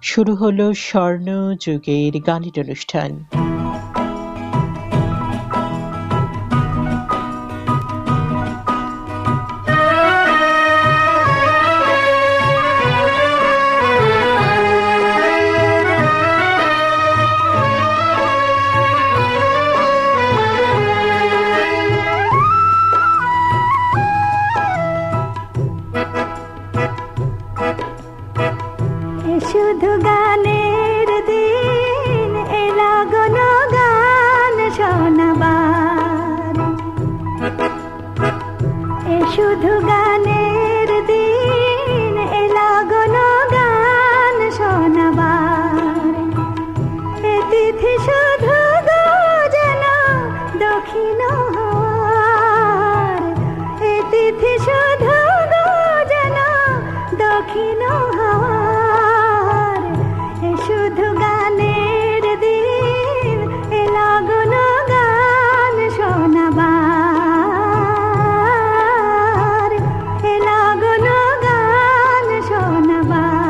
শুরু হলো স্বর্ণযুগের গানের অনুষ্ঠান। শুধু গানের দিন এলা গণ গান শোনাবার, শুধু গানের দিন এলা গণ গান শোনাবার। এ তিথি শুধু গো যেন দক্ষিণ হওয়ার, এ তিথি শুধু গো যেন দক্ষিণ হওয়ার। শুধু গানের দিন এলা গণ গান শোনাবার, এলা গণ গান শোনাবার।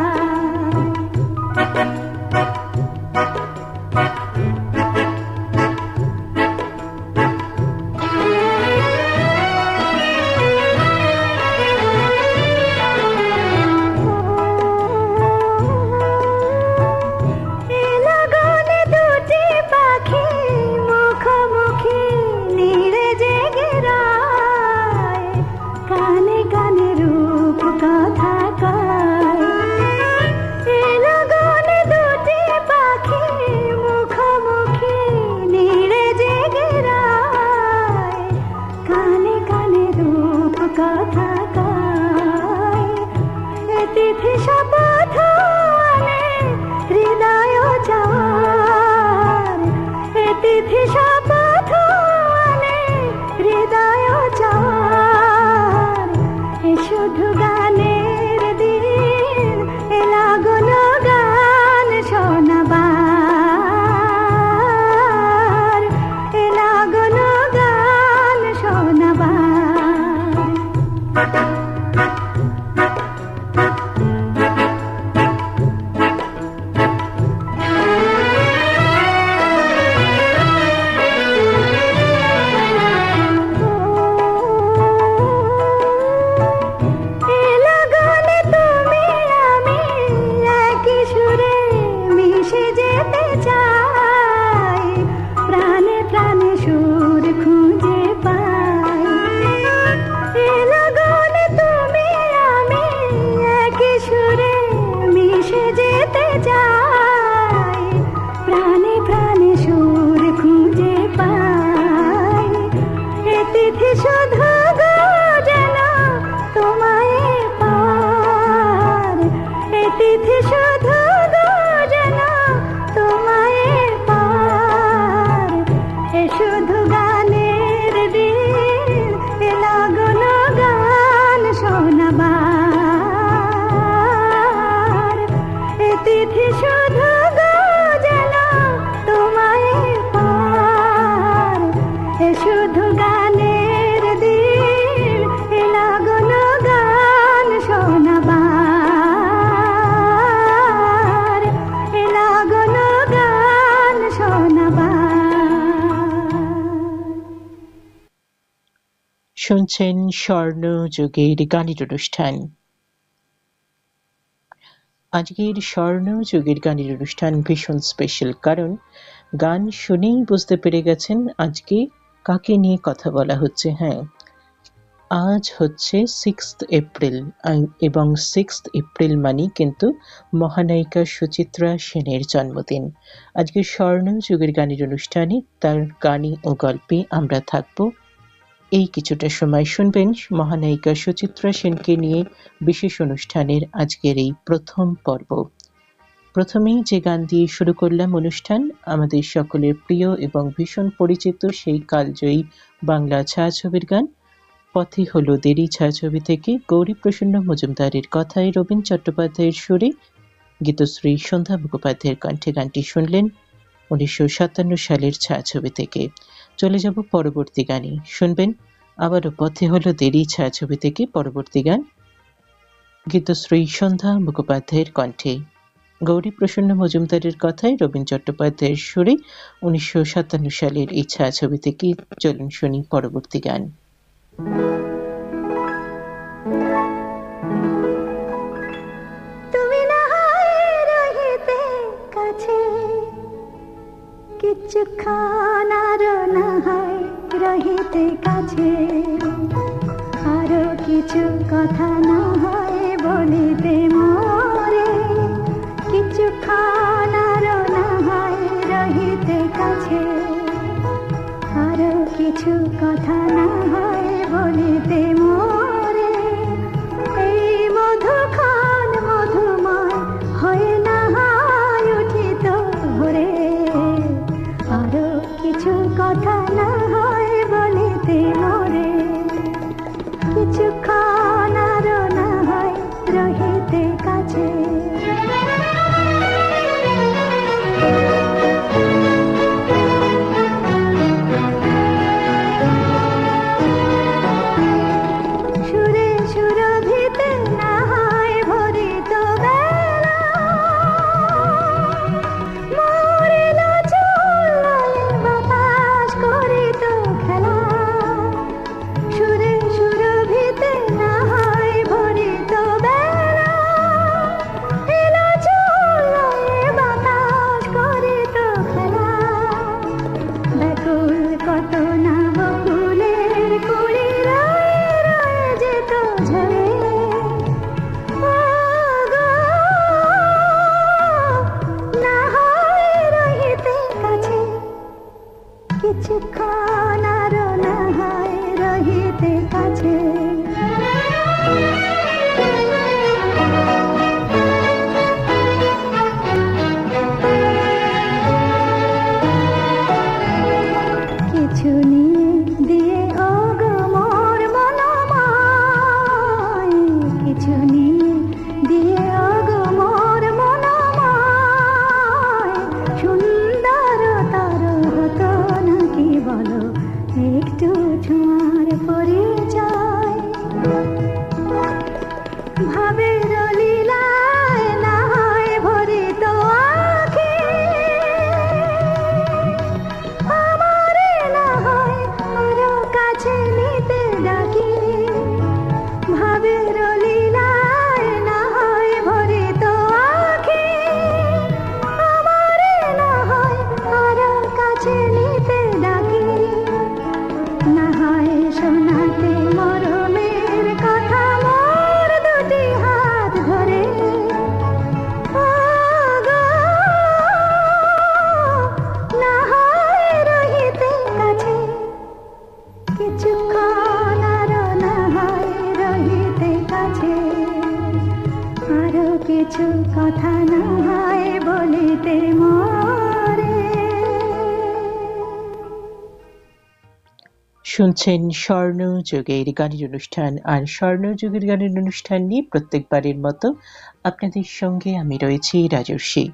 তিথি শপথ আনে হৃদয় চাওয়ার, এ তিথি শপথ আনে হৃদয় চাওয়ার। এ শুধু গানের দিন এলা গণ গান শোনাবার, এলা গণ গান শোনাবার। শুধু গো যেন তোমায় পার, এ তিথি শুধু গো যেন তোমায় পার। এ শুধু গানের দিন এলা গণ গান শোনাবার, এ তিথি শুধু গো যেন তোমায় পার। এ শুধু গানের দিন এলা গণ গান শোনাবার, এলা গণ গান শোনাবার। শুনছেন স্বর্ণযুগের গানের অনুষ্ঠান। আজকের স্বর্ণযুগের গানের অনুষ্ঠান ভীষণ স্পেশাল, কারণ গান শুনেই বুঝতে পেরে গেছেন আজকে কাকে নিয়ে কথা বলা হচ্ছে। হ্যাঁ, আজ হচ্ছে 6th এপ্রিল, এবং 6th এপ্রিল মানে কিন্তু মহানায়িকা সুচিত্রা সেনের জন্মদিন। আজকে স্বর্ণযুগের গানের অনুষ্ঠানে তার গানে ও গল্পে আমরা থাকবো। এই কিছুটা সময় শুনবেন মহানায়িকা সুচিত্রা সেনকে নিয়ে বিশেষ অনুষ্ঠানের আজকের এই প্রথম পর্ব। প্রথমেই যে গান দিয়ে শুরু করলাম অনুষ্ঠান, আমাদের সকলের প্রিয় এবং ভীষণ পরিচিত সেই কালজয়ী বাংলা ছায়াছবির গান পথে হলো দেরি ছায়াছবি থেকে গৌরীপ্রসন্ন মজুমদারের কথায় রবীন চট্টোপাধ্যায়ের সুরে গীতশ্রী সন্ধ্যা মুখোপাধ্যায়ের কণ্ঠে গানটি শুনলেন 1957 সালের ছায়াছবি থেকে। চলে যাব পরবর্তী গানে, শুনবেন আবারও পথে হলো দেরি ছায়াছবি থেকে পরবর্তী গান গীতশ্রী সন্ধ্যা মুখোপাধ্যায়ের কণ্ঠে গৌরীপ্রসন্ন মজুমদারের কথায় রবীন চট্টোপাধ্যায়ের সুরে 1957 সালের এই ছায়াছবি থেকে চলুন শুনি পরবর্তী গান। তুমি না রহিতে কাছে কিছুক্ষণ আরো না হয় রহিতে কাছে আরো কিছু কথা না হয় বলিতে মোরে কিছুক্ষণ আরো না হয় রহিতে কাছে আরো কিছু কথা না হয় বলিতে মোরে এই মধুক্ষণ মধুময় হয়ে না হয় উঠিত ভোরে আরো কিছু কথা না হয় বলিতে মোরে কিছুক্ষণ আরো না হয় রহিতে কাছে সুরে সুরভিতে না হয় ভরিত বেলা মরিল চুলায় বাতাস করিত খেলা সুরে সুরভিতে না হয় ভরিত বেলা এলো চুলায় বাতাস করিত খেলা ব্যাকুল কত না বকুলের কুড়ি রয়ে রয়ে যেত ঝরে না হয় রহিতে কাছে কিছুক্ষণ আরো না হয় রহিতে কাছে কিছু নিয়ে দিয়ে অগমর মনময় কিছু নিয়ে দিয়ে অগমর মনময় সুন্দর তার হতো নাকি বলো একটু ছোঁয়ার পরিচয় ভাবের লীলায় না হয় ভরিত আঁখি আমারে না হয় আরো কাছে নিতে ডাকি ভাবের লীলায় না হয় ভরিত আঁখি আমারে না হয় আরো কাছে নিতে ডাকি না হয় শোনাতে মরমের কথা মোর দুটি হাত ধরে না হয় রহিতে কাছে কিছুক্ষণ আরো না হয় রহিতে কাছে আরো কিছু কথা না হয় বলিতে মোরে শুনছেন স্বর্ণযুগের গানের অনুষ্ঠান, আর স্বর্ণযুগের গানের অনুষ্ঠান নিয়ে প্রত্যেকবারের মতো আপনাদের সঙ্গে আমি রয়েছি রাজর্ষি।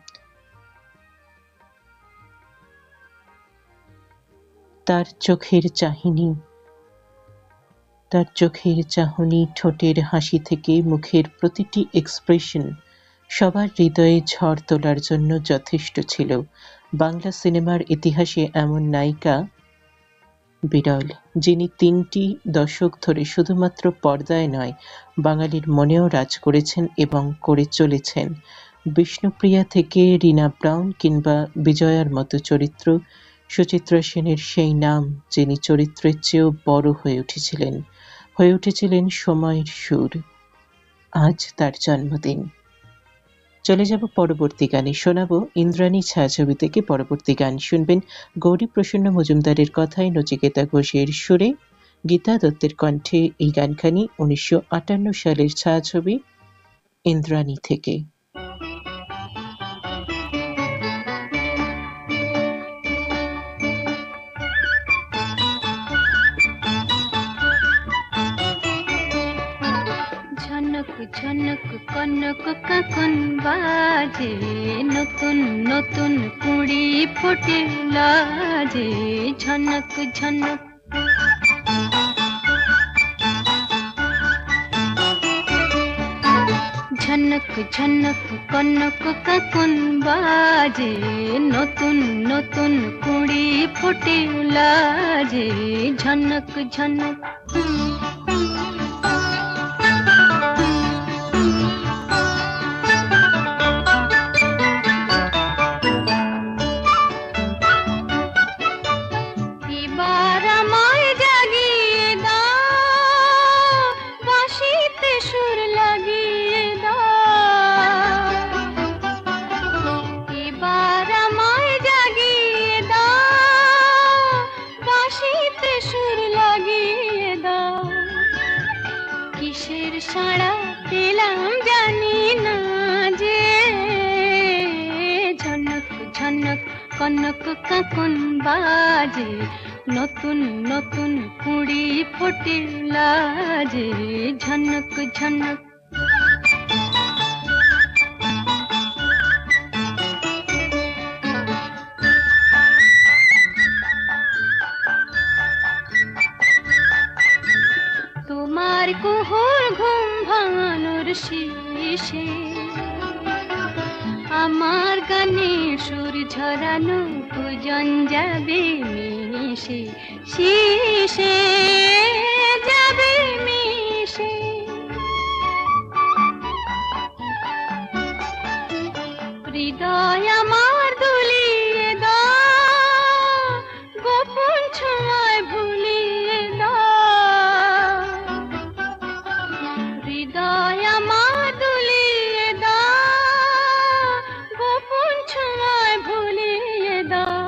তার চোখের চাহনি, ঠোঁটের হাসি থেকে মুখের প্রতিটি এক্সপ্রেশন সবার হৃদয়ে ঝড় তোলার জন্য যথেষ্ট ছিল। বাংলা সিনেমার ইতিহাসে এমন নায়িকা বিরল, যিনি 3টি দশক ধরে শুধুমাত্র পর্দায় নয়, বাঙালির মনেও রাজ করেছেন এবং করে চলেছেন। বিষ্ণুপ্রিয়া থেকে রীনা ব্রাউন কিংবা বিজয়ার মতো চরিত্র, সুচিত্রা সেনের সেই নাম, যিনি চরিত্রের চেয়েও বড় হয়ে উঠেছিলেন সময়ের সুর। আজ তার জন্মদিন। চলে যাব পরবর্তী গানে, শোনাবো ইন্দ্রাণী ছায়াছবি থেকে পরবর্তী গান। শুনবেন গৌরীপ্রসন্ন মজুমদারের কথায় নচিকেতা ঘোষের সুরে, গীতা দত্তের কণ্ঠে এই গানখানি 1958 সালের ছায়াছবি ইন্দ্রাণী থেকে। ঝনক ঝনক কনক কাকন বাজে, নতুন নতুন কুড়ি ফোটে লাজে। ঝনক ঝনক ঝনক ঝনক কনক কাকন বাজে, নতুন নতুন কুড়ি ফোটে লাজে, ঝনক ঝনক। এবার আমায় জাগিয়ে দাও, বাঁশিতে সুর লাগিয়ে দাও। এবার আমায় জাগিয়ে দাও, বাঁশিতে সুর লাগিয়ে দাও। কিসের সাড়া পেলাম জানি না যে, ঝনক ঝনক কনক কাকন বাজে, নতুন নতুন কুড়ি ফোটে লাজে, ঝনক ঝনক। তোমার কুহুর ঘুম ভাঙানোর শেষে, আমার গানে সুর ঝরানো পূজন যাবে মিশে, শেষে যাবে মিশে। হৃদয় আমার দুলিয়ে দাও, গোপন ছোঁয়ায় ভুলিয়ে দাও। হৃদয় আমার দুলিয়ে দাও, গোপন ছোঁয়ায় ভুলিয়ে দাও।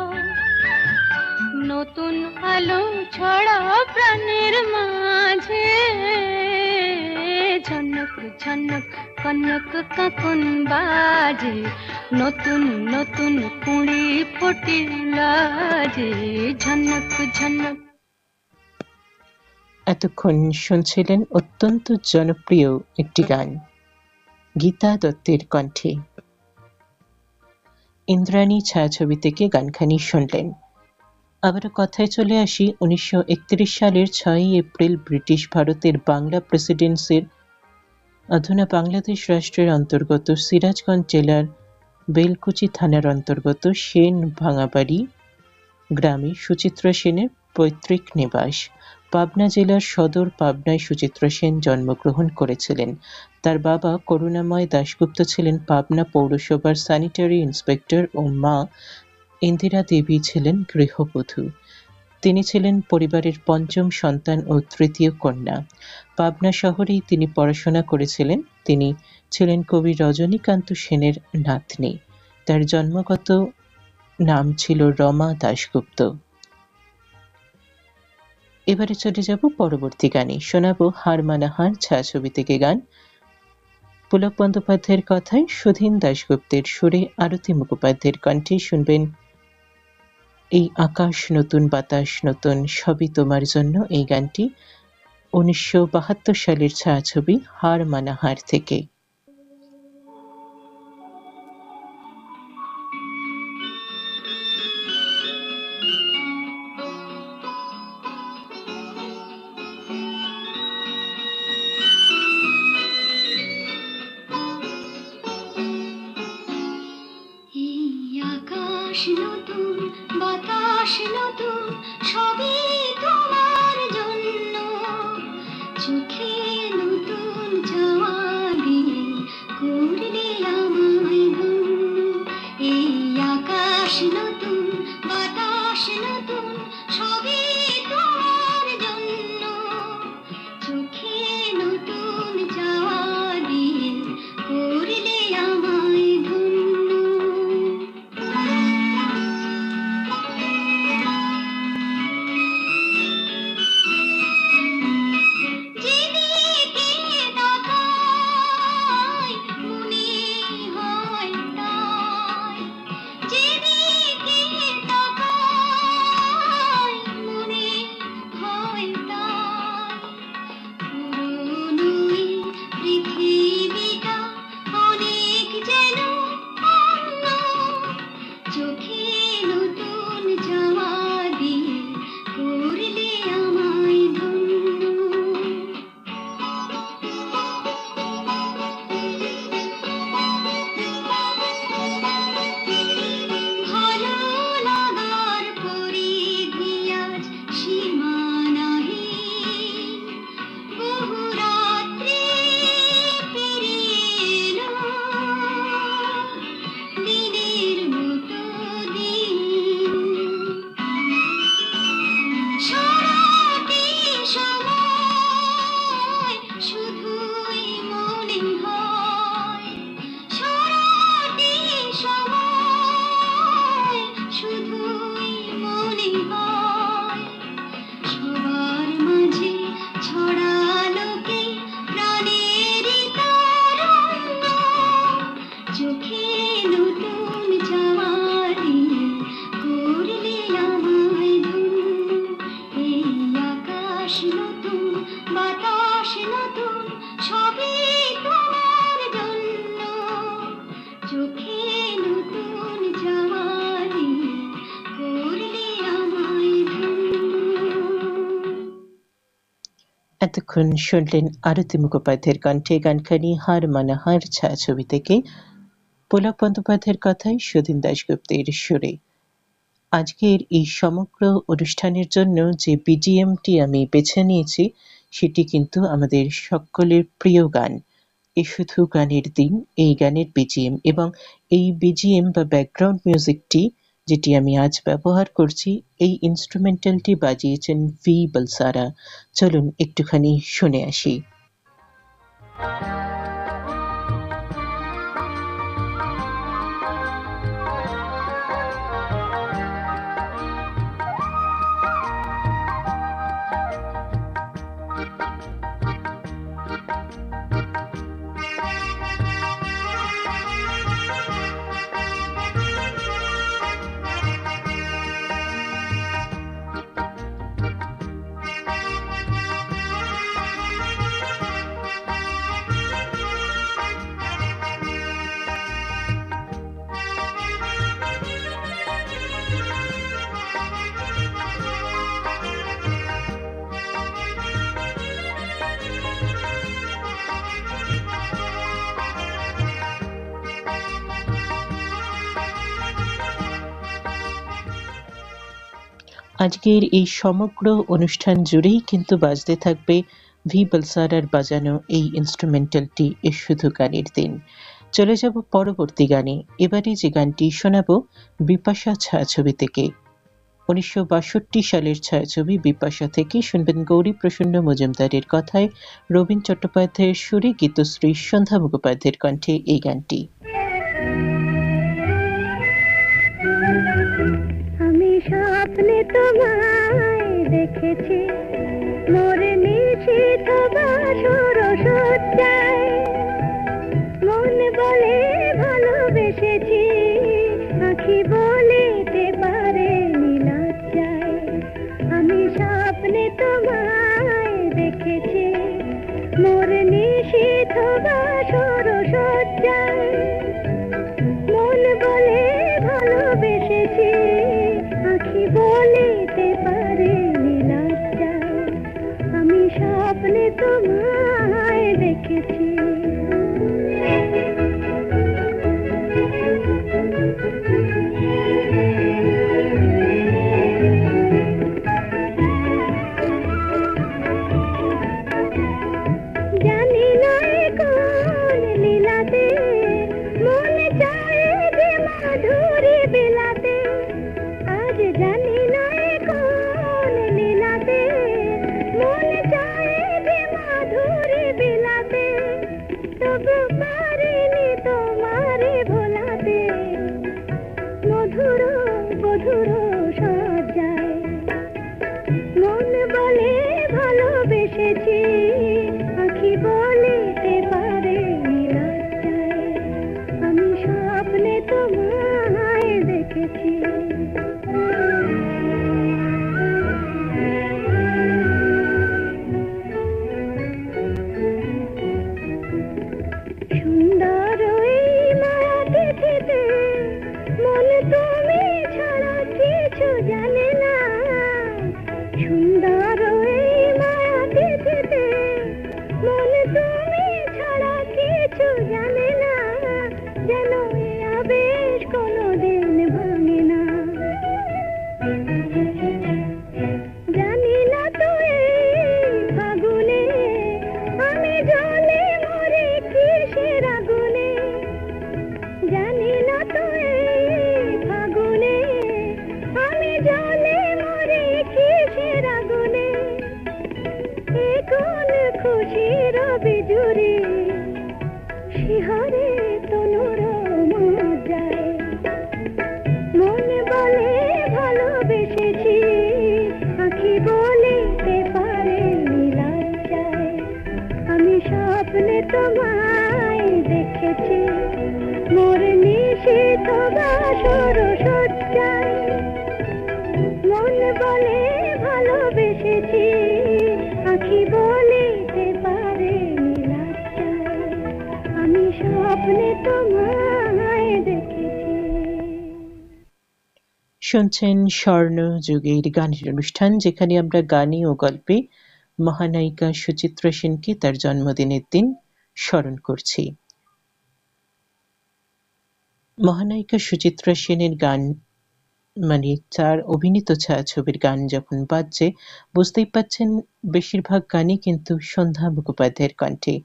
নতুন আলো ছড়াও প্রাণের মাঝে, ঝনক ঝনক কনক কাকন বাজে, নতুন নতুন কুড়ি ফোটে লাজে, ঝনক ঝনক। এতক্ষণ শুনছিলেন অত্যন্ত জনপ্রিয় একটি গান গীতা দত্তের কণ্ঠে। ইন্দ্রাণী ছায়াছবি থেকে গানখানি শুনলেন। আবারও কথায় চলে আসি 1931 সালের 6 এপ্রিল ব্রিটিশ ভারতের বাংলা প্রেসিডেন্সির অধুনা বাংলাদেশ রাষ্ট্রের অন্তর্গত সিরাজগঞ্জ জেলার বেলকুচি থানার অন্তর্গত সেন ভাঙাবাড়ি গ্রামে সুচিত্রা সেনের পৈতৃক নিবাস। পাবনা জেলার সদর পাবনায় সুচিত্রা সেন জন্মগ্রহণ করেছিলেন। তার বাবা করুণাময় দাশগুপ্ত ছিলেন পাবনা পৌরসভার স্যানিটারি ইন্সপেক্টর ও মা ইন্দিরা দেবী ছিলেন গৃহবধূ। তিনি ছিলেন পরিবারের পঞ্চম সন্তান ও তৃতীয় কন্যা। পাবনা শহরেই তিনি পড়াশোনা করেছিলেন। তিনি ছিলেন কবি রজনীকান্ত সেনের নাতনি। তার জন্মগত নাম ছিল রমা দাশগুপ্ত। এবারে চলে যাব পরবর্তী গানে। শোনাবো হার মানা হার ছায়াছবি থেকে গান। পুলক বন্দ্যোপাধ্যায়ের কথায় সুধীন দাশগুপ্তের সুরে আরতি মুখোপাধ্যায়ের কণ্ঠে শুনবেন এই আকাশ নতুন বাতাস নতুন সবই তোমার জন্য। এই গানটি 1972 সালের ছায়াছবি হার মানা হার থেকে। নতুন বাতাস নতুন সবই তোমার জন্য, চোখে নতুন চাওয়া দিয়ে করলে আমায় ধন্য। এই আকাশ নতুন বাতাস নতুন সবই তোমার জন্য, চোখে নতুন চাওয়া দিয়ে করলে আমায় ধন্য। যেদিকে এতক্ষণ শুনলেন আরতি মুখোপাধ্যায়ের কণ্ঠে গানখানি হার মানা হার ছায়াছবি থেকে, পুলক বন্দ্যোপাধ্যায়ের কথায় সুধীন দাশগুপ্তের সুরে। আজকের এই সমগ্র অনুষ্ঠানের জন্য যে বিজিএমটি আমি বেছে নিয়েছি সেটি কিন্তু আমাদের সকলের প্রিয় গান, এ শুধু গানের দিন, এই গানের বিজিএম। এবং এই বিজিএম বা ব্যাকগ্রাউন্ড মিউজিকটি যেটি আমি আজ ব্যবহার করছি, এই ইনস্ট্রুমেন্টালটি বাজিয়েছেন ভি বলসারা। চলুন একটুখানি শুনে আসি। আজকের এই সমগ্র অনুষ্ঠান জুড়েই কিন্তু বাজতে থাকবে ভি বলসারার বাজানো এই ইনস্ট্রুমেন্টালটি, এ শুধু গানের দিন। চলে যাব পরবর্তী গানে। এবারে যে গানটি শোনাবো বিপাশা ছায়াছবি থেকে, 1962 সালের ছায়াছবি বিপাশা থেকে। শুনবেন গৌরী প্রসন্ন মজুমদারের কথায়, রবীন চট্টোপাধ্যায়ের সুরে, গীতশ্রী সন্ধ্যা মুখোপাধ্যায়ের কণ্ঠে এই গানটি। আমি স্বপ্নে তোমায় দেখেছি, মোর নিশীথ বাসর সজ্জায়, মন বলে ভালোবেসেছি, আঁখি বলিতে পারেনি লজ্জায়। আমি স্বপ্নে তোমায় দেখেছি, মোর নিশীথ বাসর সজ্জায়, মন বলে ভালোবেসেছি, আঁখি বলিতে পারেনি লজ্জায়। আমি স্বপ্নে তোমায় দেখেছি। জানি না কোন লীলাতে মন চায় যে মাধুরী বিলাতে, আজ জানি না কোন লীলাতে মন চায় যে মাধুরী বিলাতে, তবু পারিনি তোমারে ভোলাতে, মধুর মধুর সজ্জায়, মন বলে ভালোবেসেছি, আঁখি বলিতে পারেনি লজ্জায়। আমি স্বপ্নে তোমায় দেখেছি। সুন্দর এই মায়া তিথিতে মন তুমি ছাড়া কিছু জানে না, সুন্দর এই মায়া তিথিতে মন তুমি ছাড়া কিছু জানে না, যেন এ আবেশ কোনোদিন ভাঙে না। জানি না তো এই ফাগুনে আমি জলে মরে কিসের আগুনে, জানি না তো এই ফাগুনে আমি জলে মরে কিসের আগুনে, এ কোন খুশির বিজুরি শিহরে তনুর মজ্জায়, মন বলে ভালোবেসেছি, আঁখি বলিতে পারেনি লজ্জায়। আমি স্বপ্নে তোমায় দেখেছি, মোর নিশীথ বাসর সজ্জায়, মন বলে ভালোবেসেছি, আঁখি বলিতে পারেনি লজ্জায়। আমি স্বপ্নে তোমায় দেখেছি। শুনছেন স্বর্ণ যুগের গানের অনুষ্ঠান, যেখানে আমরা গানে ও গল্পে মহানায়িকা সুচিত্রা সেনকে তার জন্মদিনের দিন স্মরণ করছি। মহানায়িকা সুচিত্রা সেনের গান, মানে তার অভিনীত ছায়াছবির গান যখন বাজছে, বুঝতেই পাচ্ছেন বেশিরভাগ গানই কিন্তু সন্ধ্যা মুখোপাধ্যায়ের কণ্ঠে।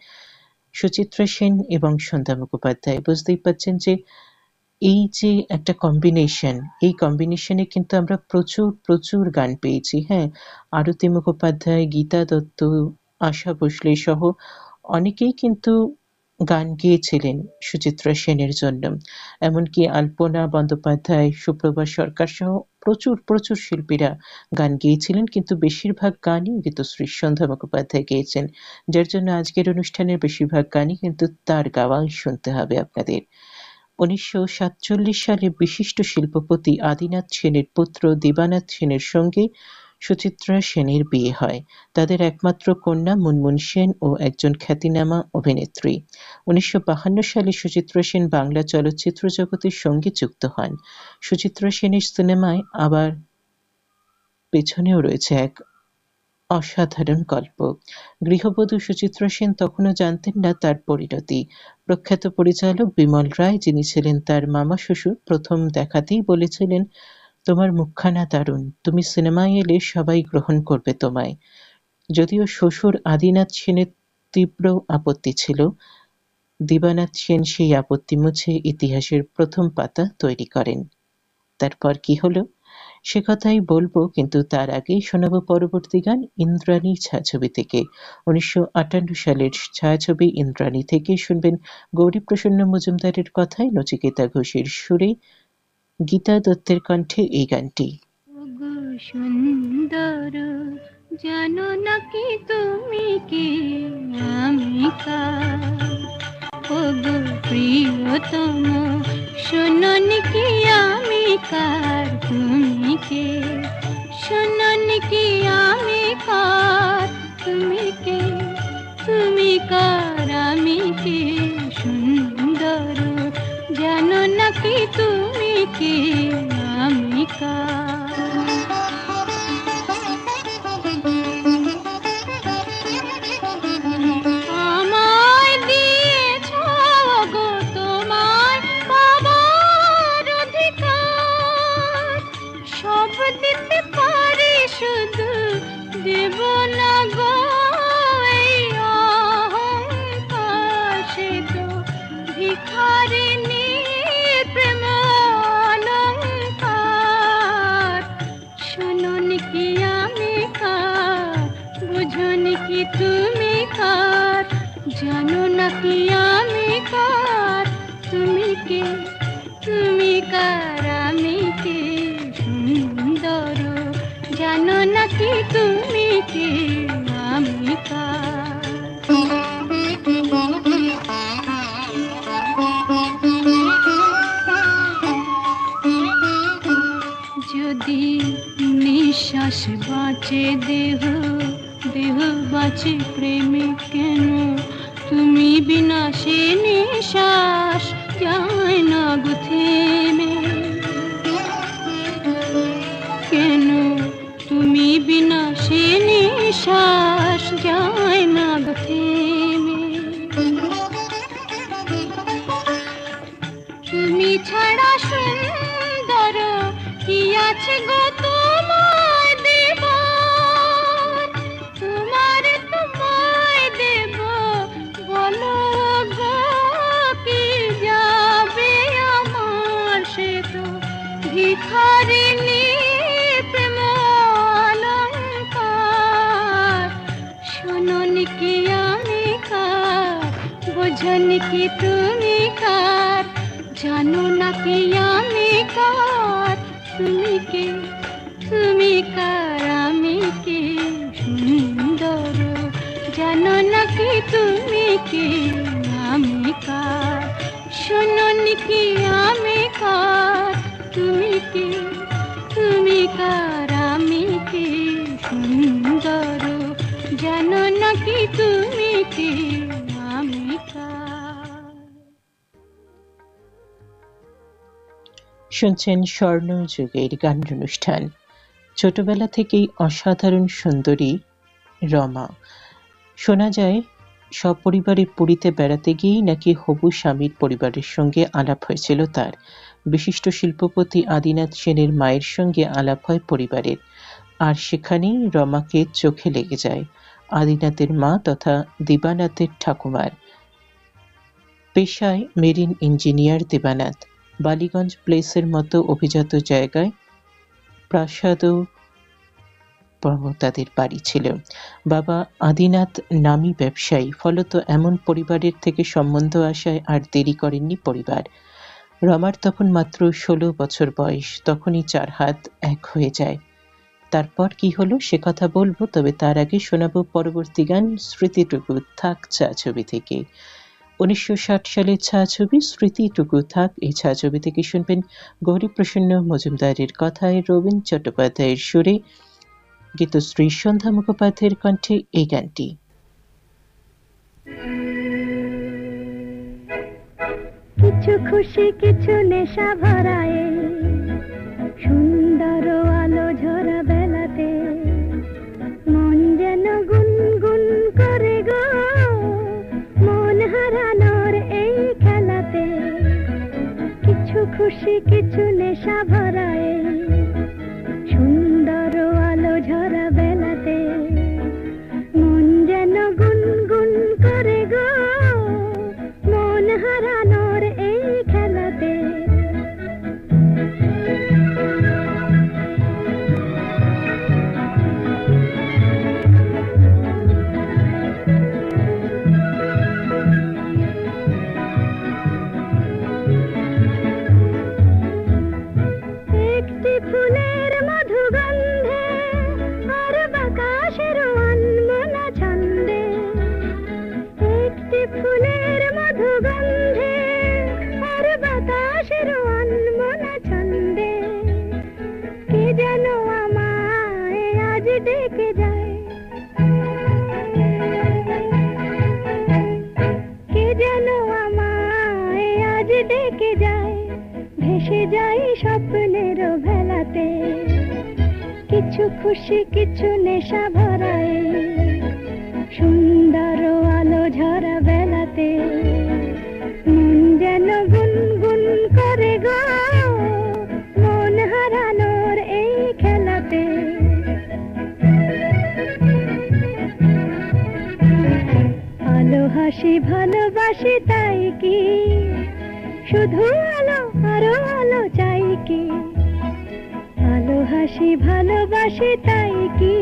সুচিত্রা সেন এবং সন্ধ্যা মুখোপাধ্যায়, বুঝতেই পাচ্ছেন যে এই যে একটা কম্বিনেশন, এই কম্বিনেশনে কিন্তু আমরা প্রচুর প্রচুর গান পেয়েছি। হ্যাঁ, আরতি মুখোপাধ্যায়, গীতা দত্ত, আশা ভোসলে সহ অনেকেই কিন্তু গান গেয়েছিলেন সুচিত্রা সেনের জন্য। এমনকি আলপনা বন্দ্যোপাধ্যায়, সুপ্রভা সরকার সহ প্রচুর প্রচুর শিল্পীরা গান গেয়েছিলেন, কিন্তু বেশিরভাগ গানই গীতশ্রী সন্ধ্যা মুখোপাধ্যায় গেয়েছেন, যার জন্য আজকের অনুষ্ঠানের বেশিরভাগ গানই কিন্তু তার গাওয়াই শুনতে হবে আপনাদের। 1947 সালে বিশিষ্ট শিল্পপতি আদিনাথ সেনের পুত্র দিবানাথ সেনের সঙ্গে সুচিত্রা সেনের বিয়ে হয়। তাদের একমাত্র কন্যা মুনমুন সেন ও একজন খ্যাতিনামা অভিনেত্রী। 1952 সালে সুচিত্রা সেন বাংলা চলচ্চিত্র জগতের সঙ্গে যুক্ত হন। সুচিত্রা সেনের সিনেমায় আবার পেছনেও রয়েছে এক অসাধারণ গল্প। গৃহবধূ সুচিত্রা সেন তখনও জানতেন না তার পরিণতি। প্রখ্যাত পরিচালক বিমল রায়, যিনি ছিলেন তার মামা শ্বশুর, প্রথম দেখাতেই বলেছিলেন, তোমার মুখখানা দারুণ, তুমি সিনেমায় এলে সবাই গ্রহণ করবে তোমায়। যদিও শ্বশুর আদিনাথ সেনের তীব্র আপত্তি ছিল, দিবানাথ সেন সেই আপত্তি মুছে ইতিহাসের প্রথম পাতা তৈরি করেন। তারপর কি হলো সে কথাই বলবো, কিন্তু তার আগেই শোনাবো পরবর্তী গান ইন্দ্রাণী ছায়াছবি থেকে। 1958 সালের ছায়াছবি ইন্দ্রাণী থেকে শুনবেন গৌরীপ্রসন্ন মজুমদারের কথায় নচিকেতা ঘোষের সুরে গীতা দত্তের কণ্ঠে এই গানটি। ওগো সুন্দর, জানো নাকি তুমি কি আমি কার? ওগো প্রিয়তম, শোনোনি কি আমি কার? তুমি কে? শোনোনি কি আমি কার? তুমি কে? তুমি কার? আমি কে? সুন্দর, জানো নাকি তুমি কে আমি কার? আমায় দিয়েছ গো তোমার পাবার অধিকার, সব দিতে পারি শুধু দেব না গো এই অহংকার। সে তো ভিখারিনী প্রেম অলংকার। শোনোনি কি আমি কার? বুঝোনি কি তুমি কার? জানো নাকি আমি কার? তুমি কে? তুমি কার? আমি কে? সুন্দর, জানো নাকি তুমি কে আমি কার? যদি নিঃশ্বাস বাঁচে দেহ, দেহ বাঁচে প্রেমে কেন? তুমি বিনা সে নিঃশ্বাস যায় না গো থেমে। কেন তুমি বিনা সে নিঃশ্বাস যায় না গো থেমে? তুমি ছাড়া সুন্দর কি আছে গো তোমায় দেবার? তোমায় দেব বলো গো কি যাবে আমার? সে তো ভিখারিনী প্রেম অলংকার। শোনোনি কি আমি কার? বোঝোনি কি তুমি কার? জানো নাকি আমি কার? তুমি কে? তুমি কার? আমি কে? সুন্দর, জানো নাকি তুমি কে আমি কার? শোনোনি কি আমি কার? তুমি কে? তুমি কার? আমি কে? সুন্দর, জানো নাকি তুমি কে আমি কার? শুনছেন স্বর্ণযুগের গান অনুষ্ঠান। ছোটবেলা থেকেই অসাধারণ সুন্দরী রমা। শোনা যায় সপরিবারে পুরীতে বেড়াতে গিয়েই নাকি হবু স্বামীর পরিবারের সঙ্গে আলাপ হয়েছিল তার। বিশিষ্ট শিল্পপতি আদিনাথ সেনের মায়ের সঙ্গে আলাপ হয় পরিবারের, আর সেখানেই রমাকে চোখে লেগে যায় আদিনাথের মা তথা দিবানাথের ঠাকুমার। পেশায় মেরিন ইঞ্জিনিয়ার দিবানাথ। বালিগঞ্জ প্লেসের মতো অভিজাত জায়গায় প্রাসাদও তাদের বাড়ি ছিল। বাবা আদিনাথ নামী ব্যবসায়ী, ফলত এমন পরিবারের থেকে সম্বন্ধ আসায় আর দেরি করেননি পরিবার। রমার তখন মাত্র 16 বছর বয়স, তখনই 4 হাত এক হয়ে যায়। তারপর কি হলো সে কথা বলবো, তবে তার আগে শোনাবো পরবর্তী গান স্মৃতিটুকু থাক ছায়াছবি থেকে। 1960 সালের ছায়াছবি স্মৃতিটুকু থাক। এই ছায়াছবি থেকে শুনবেন গৌরীপ্রসন্ন মজুমদারের কথায় রবীন চট্টোপাধ্যায়ের সুরে গীতশ্রী সন্ধ্যা মুখোপাধ্যায়ের কণ্ঠে এই গানটি। কিছু খুশি কিছু নেশা ভরায় সুন্দর আলো ঝরা বেলাতে, মন যেন গুনগুন করে গো মন হারানোর এই খেলাতে। কিছু খুশি কিছু নেশা ভরায় সুন্দর আলো ঝরা বেলাতে, মন যেন গুনগুন করে গো মন হারানোর এই খেলাতে। একটি ফুলের মধুগন্ধে আর বাতাসের আনমনা ছন্দে, একটি ফুলের মধুগন্ধে আর বাতাসের আনমনা ছন্দে, কে যেন আমায় আজ ডেকে যায়, কে যেন আমায় আজ ডেকে যায়, ভেসে যাই স্বপ্নের ভেলাতে। কিছু খুশি কিছু নেশা ভরায় সুন্দর আলো ঝরা বেলাতে, মন যেন গুনগুন করে গো মন হারানোর এই খেলাতে। আলো হাসি ভালোবাসি তাই কি, শুধু আলো আরো আলো চাই কি, আলো হাসি ভালোবাসি তাই কি,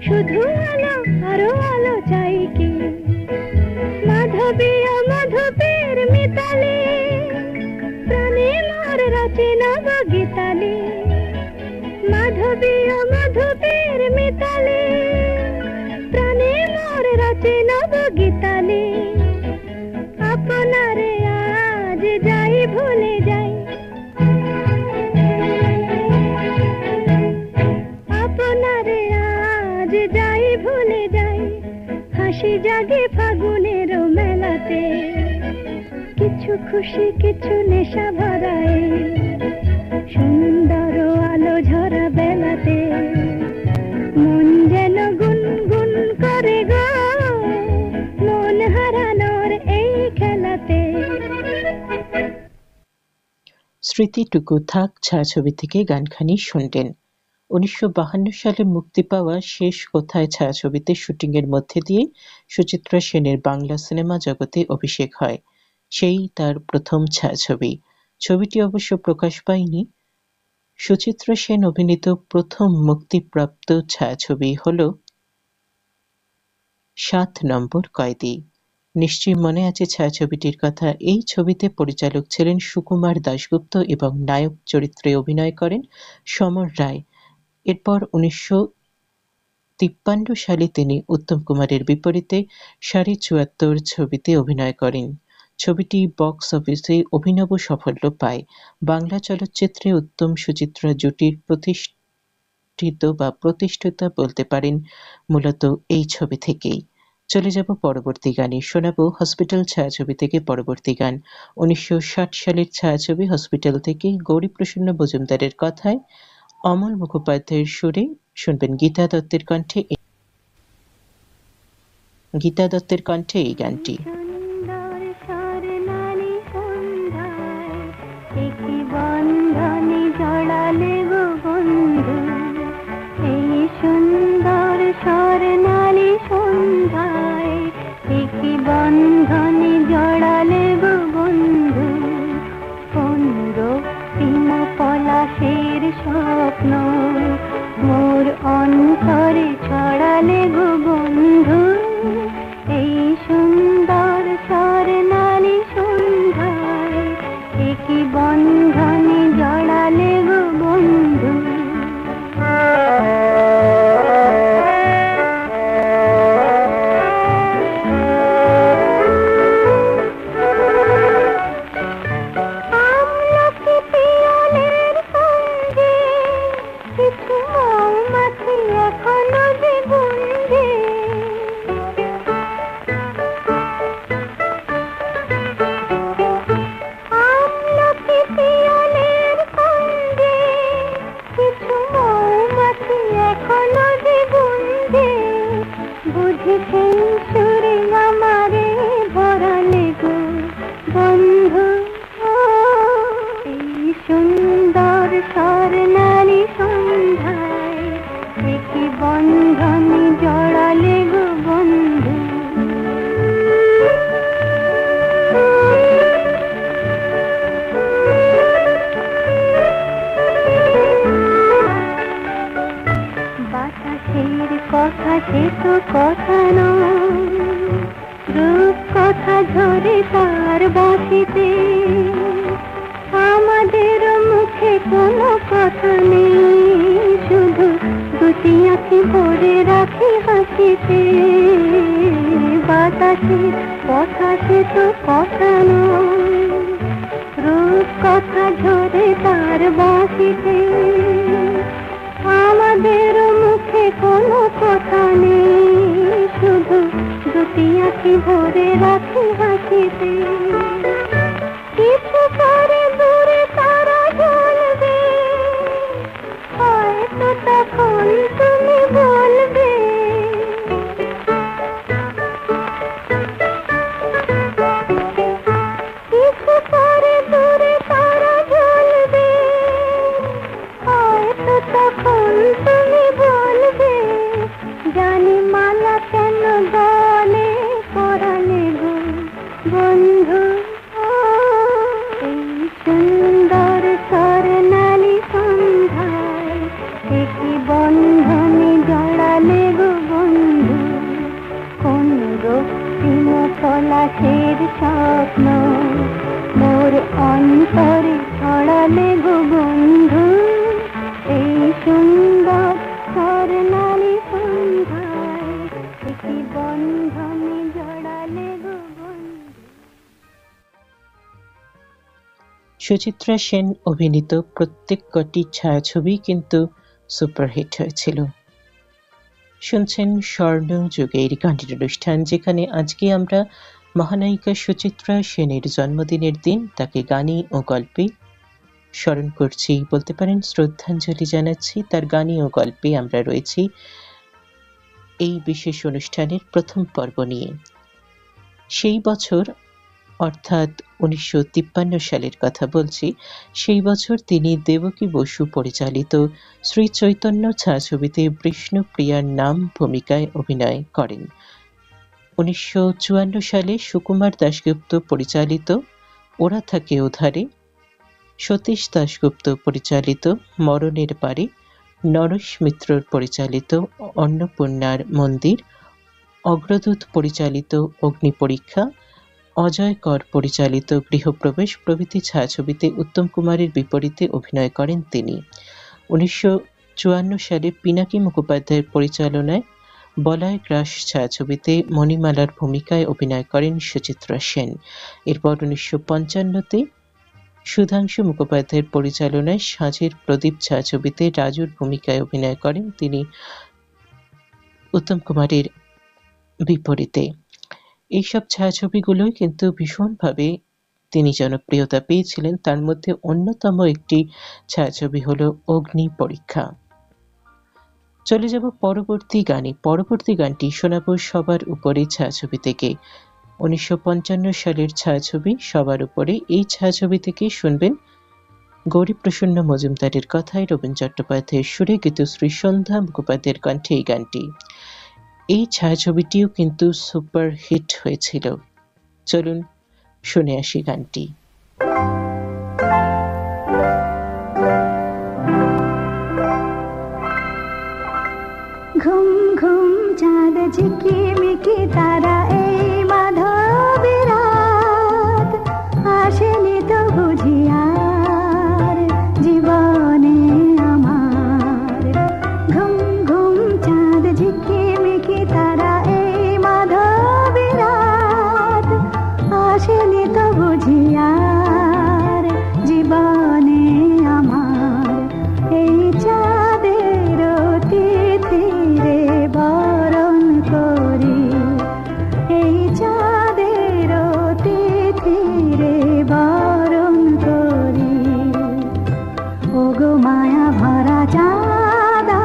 শুধু আলো আরো আলো চাই কি। মাধবী ও মাধবীর মিতালি, প্রাণে মোর রচে নব গীতালি। মাধবী ও মাধবীর মিতালি, প্রাণে মোর রচে নব গীতালি। আপনারে আজ যাই ভুলে যাই, আপনারে আজ যাই ভুলে যাই, হাসি জাগে ফাগুনের মেলাতে। কিছু খুশি কিছু নেশা ভরায় সুন্দর আলো ঝরা বেলাতে, মন যেন গুনগুন করে গো মন হারানোর এই খেলাতে। স্মৃতিটুকু থাক ছায়াছবি থেকে গানখানি শুনলেন। 1952 সালে মুক্তি পাওয়া শেষ কোথায় ছায়াছবিতে শুটিংয়ের মধ্যে দিয়ে সুচিত্রা সেনের বাংলা সিনেমা জগতে অভিষেক হয়। সেই তার প্রথম ছায়াছবি। ছবিটি অবশ্য প্রকাশ পায়নি। সুচিত্রা সেন অভিনীত প্রথম মুক্তিপ্রাপ্ত ছায়াছবি হল 7 নম্বর কয়েদি। নিশ্চয়ই মনে আছে ছায়াছবিটির কথা। এই ছবিতে পরিচালক ছিলেন সুকুমার দাশগুপ্ত এবং নায়ক চরিত্রে অভিনয় করেন সমর রায়। এরপর 1953 সালে তিনি উত্তম কুমারের বিপরীতে 74.5 ছবিতে অভিনয় করেন। ছবিটি বক্স অফিসে অভিনব সাফল্য পায়। বাংলা চলচ্চিত্রে উত্তম সুচিত্রা জুটির প্রতিষ্ঠিতা বলতে পারেন মূলত এই ছবি থেকেই। চলে যাব পরবর্তী গানে। শোনাবো হসপিটাল ছায়াছবি থেকে পরবর্তী গান। 1960 সালের ছায়াছবি হসপিটাল থেকে গৌরীপ্রসন্ন মজুমদারের কথায় অমল মুখোপাধ্যায়ের সুরে শুনবেন গীতা দত্তের কণ্ঠে। গীতা দত্তের কণ্ঠে এই গানটি। সুন্দর স্বর্ণালী সন্ধ্যায় একই বন্ধনে জড়ালে গো বন্ধু, এই সুন্দর স্বর্ণালী সন্ধ্যায় একই বন্ধনে জড়ালে গো বন্ধু, কোন রক্তিম পলাশের স্বপ্ন মোর অন্তরে ছড়ালে গো বন্ধু, এই সুন্দর স্বর্ণালী সন্ধ্যায় একই বন্ধনে জড়ালে গো বন্ধু। আমলকি পিয়নের সঙ্গে কিছু মৌমাছি এখনো যে গুঞ্জে, আমলকি পিয়নের সঙ্গে কিছু মৌমাছি এখনো যে গুঞ্জে, বুঝি সেই সুরে আমারে ভরালে গো বন্ধু, এই সুন্দর স্বর্ণালী সন্ধ্যায় একই বন্ধনে জড়ালে গো বন্ধু। বাতাসের কথা সে তো কথা নয়, রূপ কথা ঝরে তার বাঁশিতে, আমাদের মুখে কোনো কথা নেই, শুধু দুটি আঁখি ভরে রাখি হাসিতে। বাতাসের কথা সে তো কথা নয়, রূপ কথা ঝরে তার বাঁশিতে, আমাদের মুখে কোনো কথা নেই, শুধু দুটি আঁখি ভরে রাখি হাসিতে। কিছু পরে দূরে তারা জ্বলবে, হয়তো তখন তুমি বলবে, কিছু পরে দূরে তারা জ্বলবে, হয়তো তখন তুমি বলবে, জানি মালা কেন গলে পরালে গো বন্ধু, এই সুন্দর স্বর্ণালী সন্ধ্যায় একই বন্ধনে জড়ালে গো বন্ধু, কোন রক্তিম পলাশের স্বপ্ন মোর অন্তরে ছড়ালে গো বন্ধু, এই সুন্দর স্বর্ণালী সন্ধ্যায় একই বন্ধনে জড়ালে গো বন্ধু। সুচিত্রা সেন অভিনীত প্রত্যেক কটি ছায়াছবি কিন্তু সুপারহিট হয়েছিল। শুনছেন স্বর্ণযুগের গানের অনুষ্ঠান, যেখানে আজকে আমরা মহানায়িকা সুচিত্রা সেনের জন্মদিনের দিন তাকে গানে ও গল্পে স্মরণ করছি, বলতে পারেন শ্রদ্ধাঞ্জলি জানাচ্ছি। তার গানে ও গল্পে আমরা রয়েছি এই বিশেষ অনুষ্ঠানের প্রথম পর্ব নিয়ে। সেই বছর অর্থাৎ 1953 সালের কথা বলছি, সেই বছর তিনি দেবকী বসু পরিচালিত শ্রী চৈতন্য ছায়াছবিতে বিষ্ণুপ্রিয়ার নাম ভূমিকায় অভিনয় করেন। 1954 সালে সুকুমার দাশগুপ্ত পরিচালিত ওরা থাকে ওধারে, সতীশ দাশগুপ্ত পরিচালিত মরণের পারে, নরেশ মিত্রর পরিচালিত অন্নপূর্ণার মন্দির, অগ্রদূত পরিচালিত অগ্নি পরীক্ষা, অজয় কর পরিচালিত গৃহপ্রবেশ প্রভৃতি ছায়াছবিতে উত্তম কুমারের বিপরীতে অভিনয় করেন তিনি। 1954 সালে পিনাকি মুখোপাধ্যায়ের পরিচালনায় বলয় গ্রাস ছায়াছবিতে মণিমালার ভূমিকায় অভিনয় করেন সুচিত্রা সেন। এরপর 1955-তে সুধাংশু মুখোপাধ্যায়ের পরিচালনায় সাঁঝের প্রদীপ ছায়াছবিতে রাজুর ভূমিকায় অভিনয় করেন তিনি উত্তম কুমারের বিপরীতে। এইসব ছায়াছবিগুলোই কিন্তু ভীষণভাবে তিনি জনপ্রিয়তা পেয়েছিলেন। তার মধ্যে অন্যতম একটি ছায়াছবি হলো অগ্নি পরীক্ষা। চলে যাব পরবর্তী গানে। পরবর্তী গানটি শোনাবো সবার উপরে ছায়াছবি থেকে। 1955 সালের ছায়াছবি সবার উপরে। এই ছায়াছবি থেকে শুনবেন গৌরীপ্রসন্ন মজুমদারের কথায় রবীন চট্টোপাধ্যায়ের সুরে গীতশ্রী সন্ধ্যা মুখোপাধ্যায়ের কণ্ঠে এই গানটি। এই ছায়াছবিটিও কিন্তু সুপার হিট হয়েছিল। চলুন শুনে আসি গানটি। ঘুম ঘুম চাঁদ ঝিকিমিকি তারা এই মাধবী রাত, আসেনি তো বুঝি আর জীবনে আমার। ঘুম ঘুম চাঁদ ঝিকিমিকি তারা এই মাধবী রাত, আসেনি তো বুঝি আর জীবনে আমার। এই চাঁদের তিথিরে বরণ করি, এই চাঁদের তিথিরে বরণ করি। ওগো মায়া ভরা চাঁদা,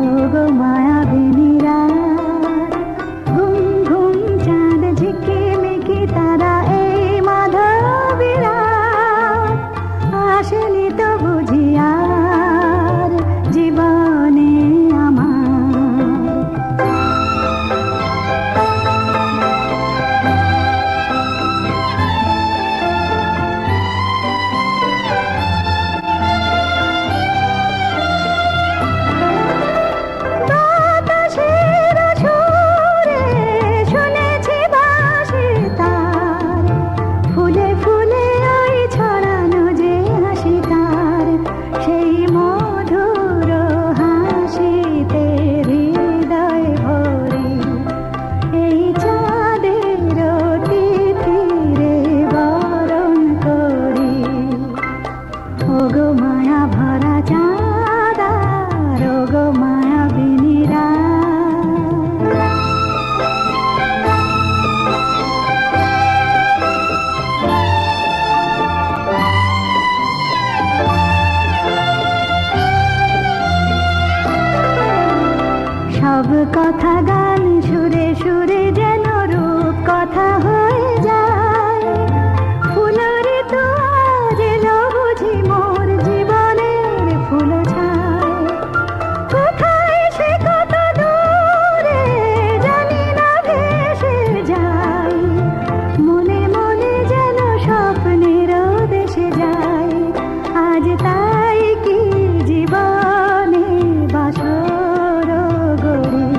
ওগো মায়া বিনিরা, ঘুম ঘুম চাঁদ ঝিকিমিকি তারা এই মাধবী রাত, আসেনি তো বুঝি আর জীবনে আমার। বাতাসের সুরে শুনেছি বাঁশি তার, ফুলে ফুলে ওই ছড়ানো যে হাসি তার, সেই মধুর হাসিতে হৃদয় ভরি। এই চাঁদের তিথিরে বরণ করি, ওগো মায়া ভরা চাঁদা, ওগো মায়া বিনিরা। সব কথা গান সুরে সুরে যেন রূপ কথা হয়ে যায়। ফুলের তো আজ এলো বুঝি মোর জীবনের ফুল ছায়। কোথায় সে কত দূরে জানি না ভেসে যায়, মনে মনে যেন স্বপ্নের দেশে যায়। আজ তাই কি জীবনে বাসর গড়ি,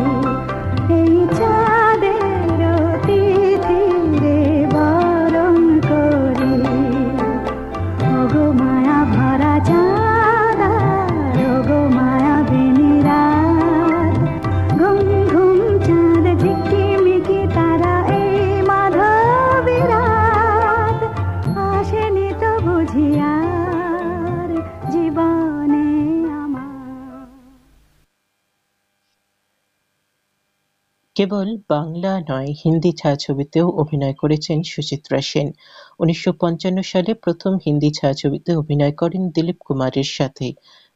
এই চাঁদের তিথিরে বরণ করি। ওগো মায়া ভরা চাঁদা, ওগো মায়া বিনিরা, ঘুম ঘুম চাঁদ ঝিকিমিকি তারা এই মাধবী রাত, আসেনি তো বুঝি আর জীবনে আমার। কেবল বাংলা নয়, হিন্দি ছায়াছবিতেও অভিনয় করেছেন সুচিত্রা সেন। 1955 সালে প্রথম হিন্দি ছায়াছবিতে অভিনয় করেন দিলীপ কুমারের সাথে।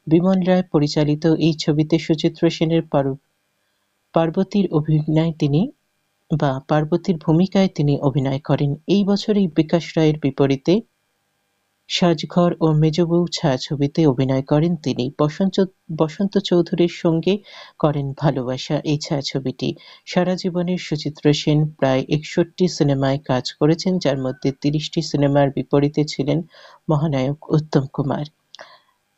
বিমল রায় পরিচালিত এই ছবিতে সুচিত্রা সেনের পার্বতীর ভূমিকায় তিনি অভিনয় করেন। এই বছরই বিকাশ রায়ের বিপরীতে সাজঘর ও মেজবউ ছায়াছবিতে অভিনয় করেন তিনি। বসন্ত চৌধুরীর সঙ্গে করেন ভালোবাসা এই ছায়াছবিটি। সারা জীবনের সুচিত্রা সেন প্রায় 61টি সিনেমায় কাজ করেছেন, যার মধ্যে 30টি সিনেমার বিপরীতে ছিলেন মহানায়ক উত্তম কুমার।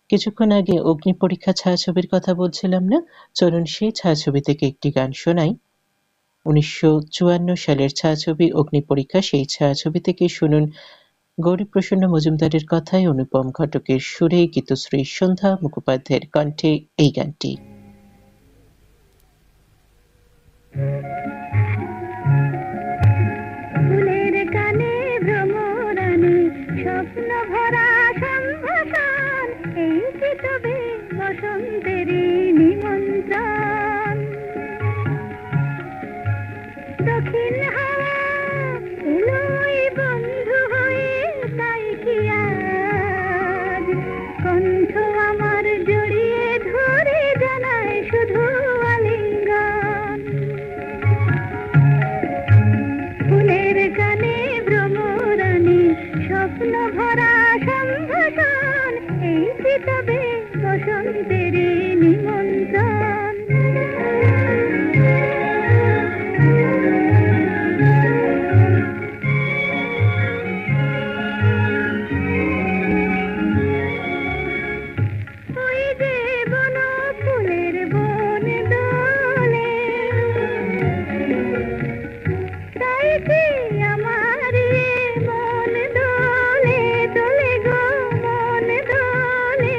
কিছুক্ষণ আগে অগ্নিপরীক্ষা ছায়াছবির কথা বলছিলাম না, চলুন সেই ছায়াছবি থেকে একটি গান শোনাই। 1954 সালের ছায়াছবি অগ্নিপরীক্ষা, সেই ছায়াছবি থেকে শুনুন গৌরীপ্রসন্ন মজুমদারের কথায় অনুপম ঘটকের সুরে গীতশ্রী সন্ধ্যা মুখোপাধ্যায়ের কণ্ঠে এই গানটি। ফুলের কানে ভ্রমরানে স্বপ্ন ভরা সম্ভাষণ, এই কি তবে বসন্তেরই নিমন্ত্রণ। দক্ষিণ হাওয়া এলোই বন্ধু হয়ে, তাই কি আজ কণ্ঠ আমার জড়িয়ে ধরে জানায় শুধু ভরা সম্ভাষণ, এই কি তবে বসন্তেরই নিমন্ত্রণ। ওই যে বন ফুলের বন দোলে, তাই কি আমার মন দোলে, দোলে গো মন দোলে।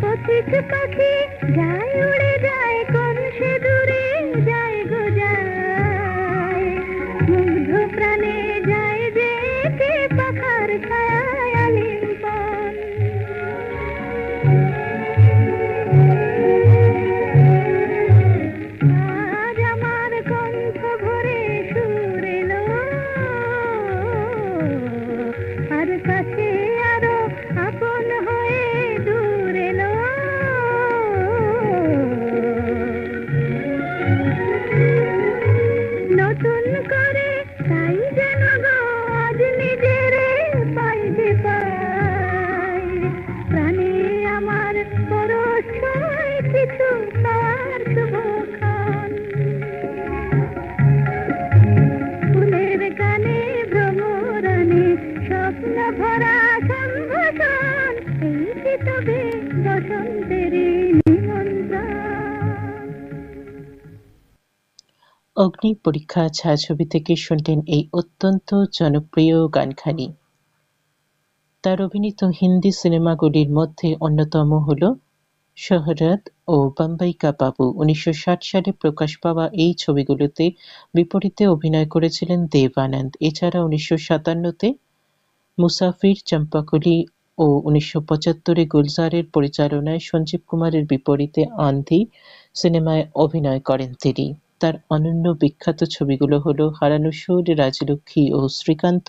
পথিক পাখি যায় উড়ে যায়, কোন সে দূরে যায় গো যায়। মুগ্ধ প্রাণে যায় যে কে পাখার ছায়ায় আলিঙ্গন। আজ আমার কণ্ঠ ভরে সুর এলো, আর কাছে আরো আপন হয়ে দূর এলো। নতুন করে তাই যেন গো আজ নিজেরে পাই যে পাই। প্রাণে আমার পরশ ছোঁয় কিছু তার শুভক্ষণ। ফুলের গানে ভ্রমরানে স্বপ্ন ভরা সম্ভাষণ, এই কি তবে বসন্তেরই নিমন্ত্রণ। অগ্নি পরীক্ষা ছায়াছবি থেকে শুনলেন এই অত্যন্ত জনপ্রিয় গানখানি। তার অভিনীত হিন্দি সিনেমাগুলির মধ্যে অন্যতম হল শহরত ও বম্বাই কা বাবু। 1960 সালে প্রকাশ পাওয়া এই ছবিগুলোতে বিপরীতে অভিনয় করেছিলেন দেব আনন্দ। এছাড়া 1957-তে মুসাফির, চম্পাকলি ও 1975-এ গুলজারের পরিচালনায় সঞ্জীব কুমারের বিপরীতে আন্ধি সিনেমায় অভিনয় করেন তিনি। তার অনন্য বিখ্যাত ছবিগুলো হলো হারানো সুর, রাজলক্ষ্মী ও শ্রীকান্ত,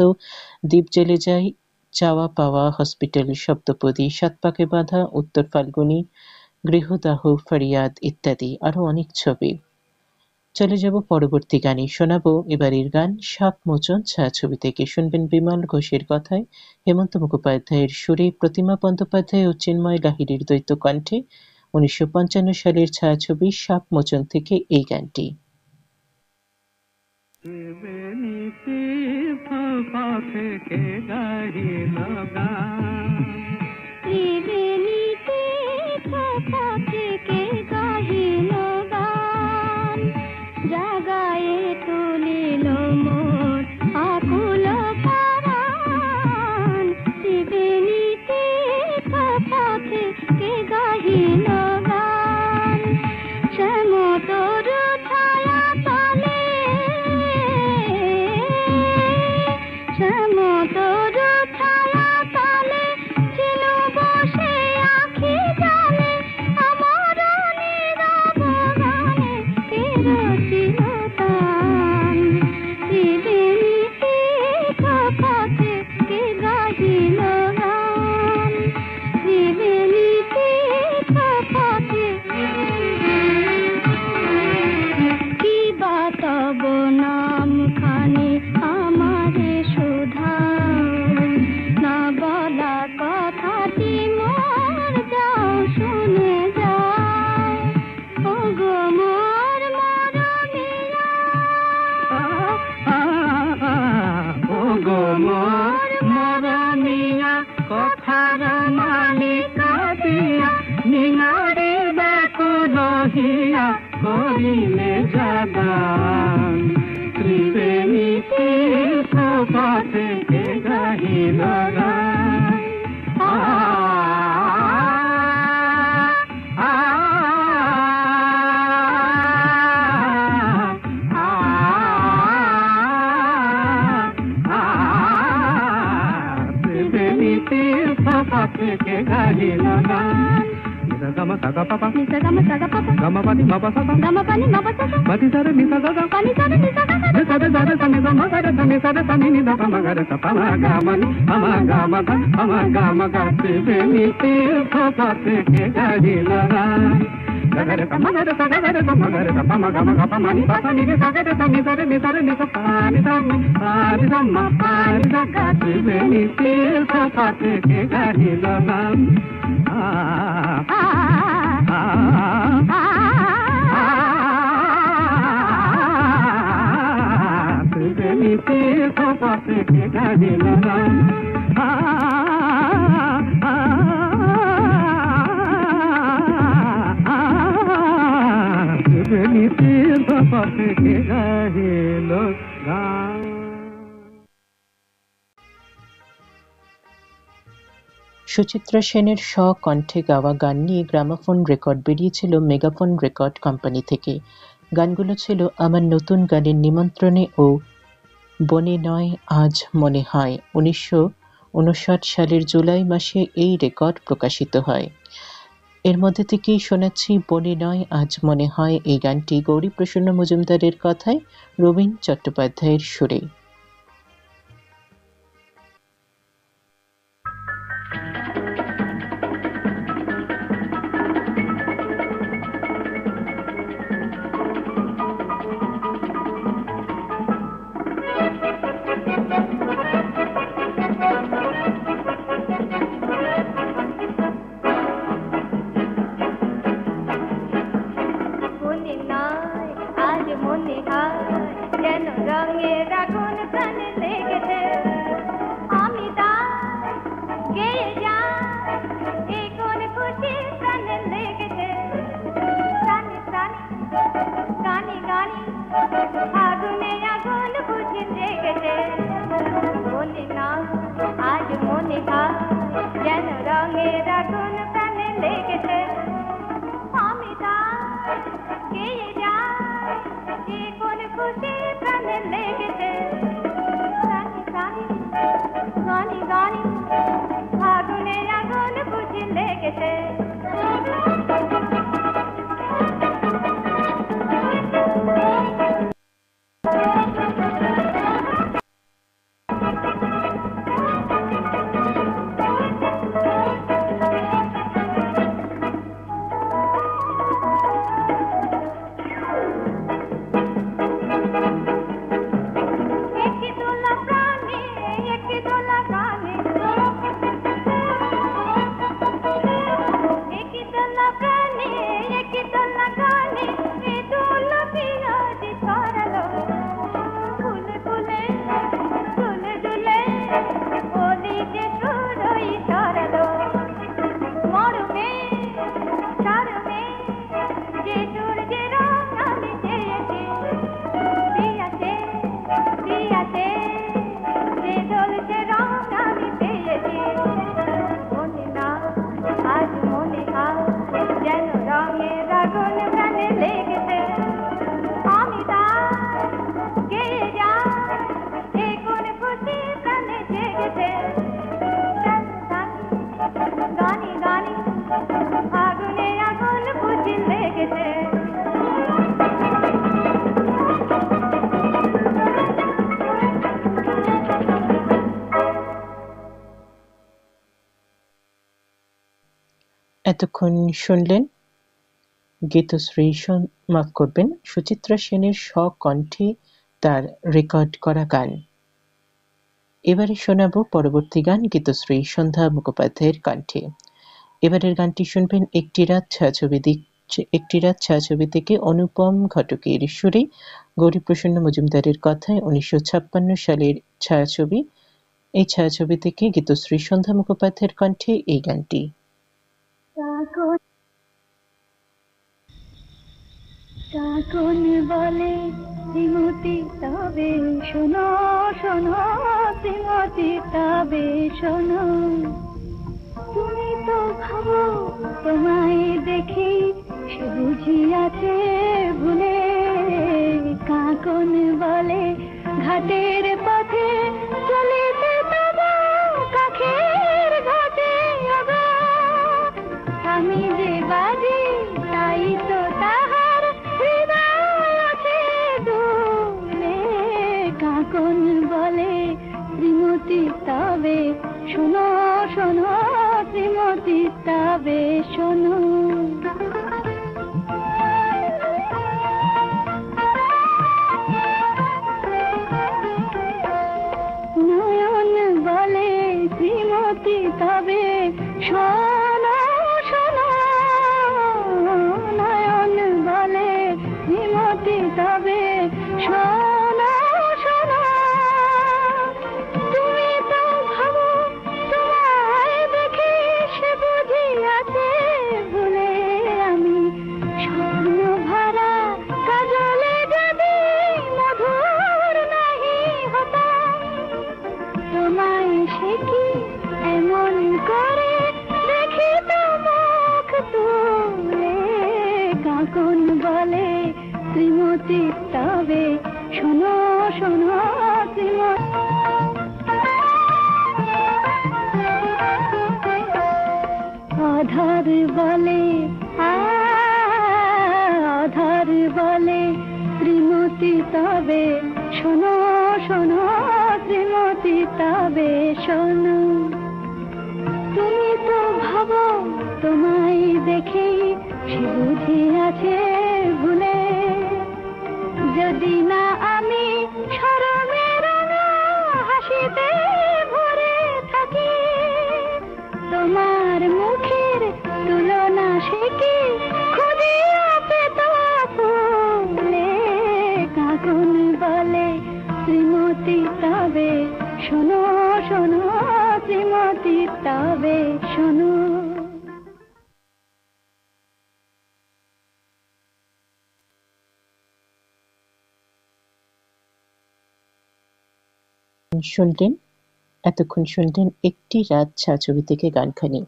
দ্বীপ জ্বেলে যায়, চাওয়া পাওয়া, হসপিটাল, সপ্তপদী, সাত পাকে বাঁধা, উত্তর ফাল্গুনী, গৃহদাহ, ফরিয়াদ ইত্যাদি। আরো অনেক ছবি। চলে যাব পরবর্তী গানে। শোনাবো এবারের গান সাপ মোচন ছায়াছবি থেকে। শুনবেন বিমল ঘোষের কথায়, হেমন্ত মুখোপাধ্যায়ের সুরে, প্রতিমা বন্দ্যোপাধ্যায় ও চিন্ময় লাহিড়ীর দ্বৈত কণ্ঠে 1955 সালের ছায়াছবি সাপ মোচন থেকে এই গানটি। জাগায়ে তুলিল মোর আকুল পরাণ, ত্রিবেণীতে পথে কে গাহিল গান। শ্যামতর ছায়া তলে, শ্যামতর ছায়া তলে ছিল বসে আখি জলে, আমার নীরব গানে কে রচিল তান। ত্রিবেণীতে পথে কে গাহিল গান, ত্রিবেণীতে পথে। কি বা তব নাম খানি আমারে শোধাও, না বলা কথাটি মোর যাও শুনে যাও। ও গো মোর মরমিয়া, ও গো মোর মরমিয়া, কথার মালিকা দিয়া নিনারে ব্যাকুল হিয়া করিলে জাগান। ত্রিবেণীতে পথে কে গাহিল গান। ত্রিবেণীতে পথে কে গাহিল গান। Gama saga papa, nisa gama saga papa, gama pani mapa saga, gama pani mapa saga, pati sare nisa gaga, pani sare nisa gaga, nisa de sare sani gama sare sani sare sani nisa gama gare sa pama gama ni, pama gama ga, pama gama ga. Tirbeniti photate ke gahila, gare sa magare sa gare sa magare sa pa magama gapa mani pa ni re sa gare sa ni sa pa ni sa ma pa ni sa ga te ni sil sa pa te ke gari la nam ni sil sa pa te ke gari la nam Suchitra সেনের স্বকণ্ঠে গাওয়া গান নিয়ে gramophone record বেরিয়েছিল megaphone record company থেকে। গানগুলো ছিল আমার নতুন গানের নিমন্ত্রণে ও বনে নয় আজ মনে হয়। 1959 সালের জুলাই মাসে এই রেকর্ড প্রকাশিত হয়। এর মধ্যে থেকেই শোনাচ্ছি বনে নয় আজ মনে হয় এই গানটি গৌরীপ্রসন্ন মজুমদারের কথায় রবীন চট্টোপাধ্যায়ের সুরে। এতক্ষণ শুনলেন গীতশ্রী মাফ করবেন সুচিত্রা সেনের স্বকণ্ঠে তার রেকর্ড করা গান। এবারে শোনাবো পরবর্তী গান গীতশ্রী সন্ধ্যা মুখোপাধ্যায়ের কণ্ঠে। এবারের গানটি শুনবেন একটি রাত ছায়াছবি থেকে অনুপম ঘটকের সুরে গৌরীপ্রসন্ন মজুমদারের কথায় 1956 সালের ছায়াছবি। এই ছায়াছবি থেকে গীতশ্রী সন্ধ্যা মুখোপাধ্যায়ের কণ্ঠে এই গানটি। কাকন বলে শ্রীমতী তবে শোনো শোনো শ্রীমতী তবে শোনো, তুমি তো ভাবো তোমায় দেখি সে বুঝিয়াছে ভুলে। কাকন বলে ঘাটের পথে চলিতে তবু কাখের ঘাটে আগা, আমি যে বাজি তাই তো তাহার হৃদয় আছে দুলে। কাকন বলে শ্রীমতী তবে শোনো শোনো শ্রীমতী তবে শোনো। তবে শোনো শোনো, নয়ন বলে শ্রীমতী তবে শোনো শোনো। তুমি তো ভাবো তোমায় দেখে সে বুঝি আছে ভুলে, আমি স্বর্ণ ভরা কাজলে যদি মধুর নাহি হতাম, তোমায় সে কি এমন করে দেখি তো মুখ তুলে। কাকন বলে শ্রীমতী তবে শোনো শোনো শ্রীমতী। আধার বলে আধার বলে শ্রীমতী তবে শোনো শোনো শ্রীমতী তবে শোনো। তুমি তো ভাবো তোমায় দেখেই সে বুঝি আছে ভুলে, যদি না আমি শরমে রাঙা হাসিতে ভরে থাকি, তোমার মুখের তুলনা সে কি খুঁজিয়া পেত ফুলে। কাকন বলে শ্রীমতী তবে শোনো শোনো শ্রীমতী তবে শোনো। এতক্ষণ শুনলেন একটি রাত ছায়াছবি থেকে গানখানি।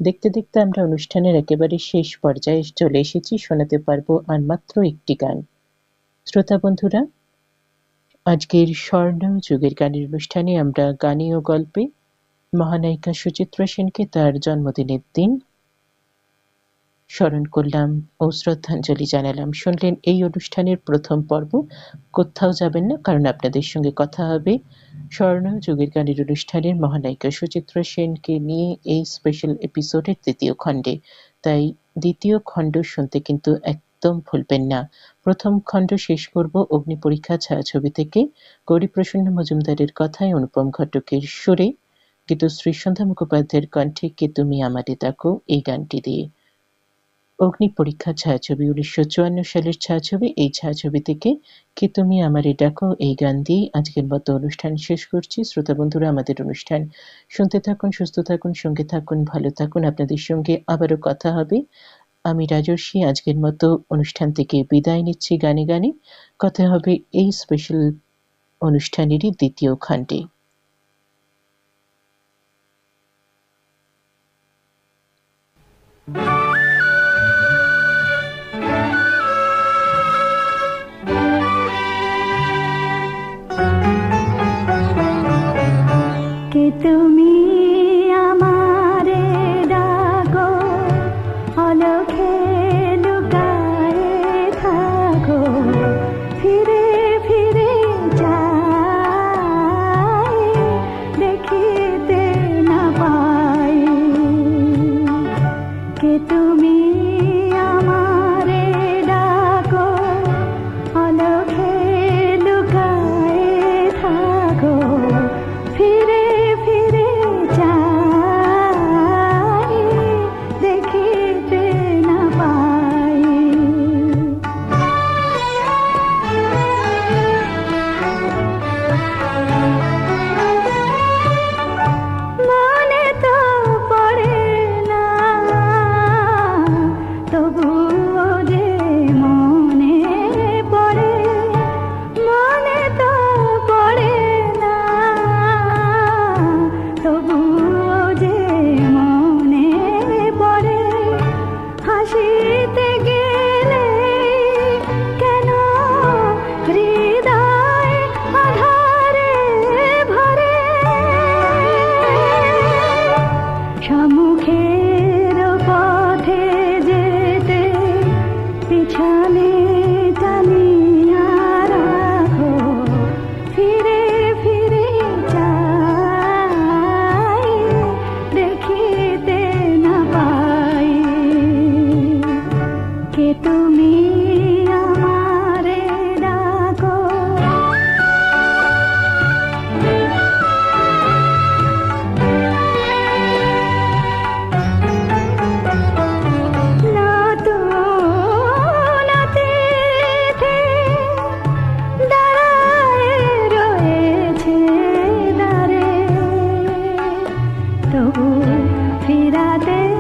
দেখতে দেখতে আমরা অনুষ্ঠানের একেবারে শেষ পর্যায়ে চলে এসেছি, শোনাতে পারবো আর মাত্র একটি গান। শ্রোতা বন্ধুরা, আজকের স্বর্ণ যুগের গানের অনুষ্ঠানে আমরা গানে ও গল্পে মহানায়িকা সুচিত্রা সেনকে তার জন্মদিনের দিন স্মরণ করলাম ও শ্রদ্ধাঞ্জলি জানালাম। শুনলেন এই অনুষ্ঠানের প্রথম পর্ব। কোথাও যাবেন না, কারণ আপনাদের সঙ্গে কথা হবে স্বর্ণ যুগের গানের অনুষ্ঠানের মহানায়িকা সুচিত্রা সেনকে নিয়ে এই স্পেশাল এপিসোডের দ্বিতীয় খণ্ডে। তাই দ্বিতীয় খণ্ড শুনতে কিন্তু একদম ভুলবেন না। প্রথম খণ্ড শেষ করব অগ্নি পরীক্ষা ছায়াছবি থেকে গৌরীপ্রসন্ন মজুমদারের কথায় অনুপম ঘটকের সুরে গীতশ্রী সন্ধ্যা মুখোপাধ্যায়ের কণ্ঠে কে তুমি আমারে ডাকো এই গানটি দিয়ে। অগ্নি পরীক্ষা ছায়াছবি 1954 সালের ছায়াছবি। এই ছায়াছবি থেকে কে তুমি আমারে ডাকো এই গান দিয়ে আজকের মতো অনুষ্ঠান শেষ করছি। শ্রোতা বন্ধুরা, আমাদের অনুষ্ঠান শুনতে থাকুন, সুস্থ থাকুন, সঙ্গে থাকুন, ভালো থাকুন। আপনাদের সঙ্গে আবারও কথা হবে। আমি রাজর্ষি আজকের মতো অনুষ্ঠান থেকে বিদায় নিচ্ছি গানে গানে। কথা হবে এই স্পেশাল অনুষ্ঠানেরই দ্বিতীয় খণ্ডে। কে তুমি আমারে ডাকো, অলখে লুকায়ে থাকো, ফিরে ফিরে যাই দেখিতে না পাই। কে তুমি আমারে ডাকো, অলখে লুকায়ে থাকো, ফিরে ফিরে যাই দেখিতে না পাই। মনে তো পড়ে না, তবুও যে মনে পড়ে। মনে তো পড়ে না, তবুও যে মনে পড়ে। হাসিতে গেলে কেন হৃদয় আধারে ভরে। সম্মুখের পথে যেতে পিছনে টানিয়া রাখো, ফিরে ফিরে যাই দেখিতে না পাই। কে তুমি আমারে ডাকো। তবু ফিরাতে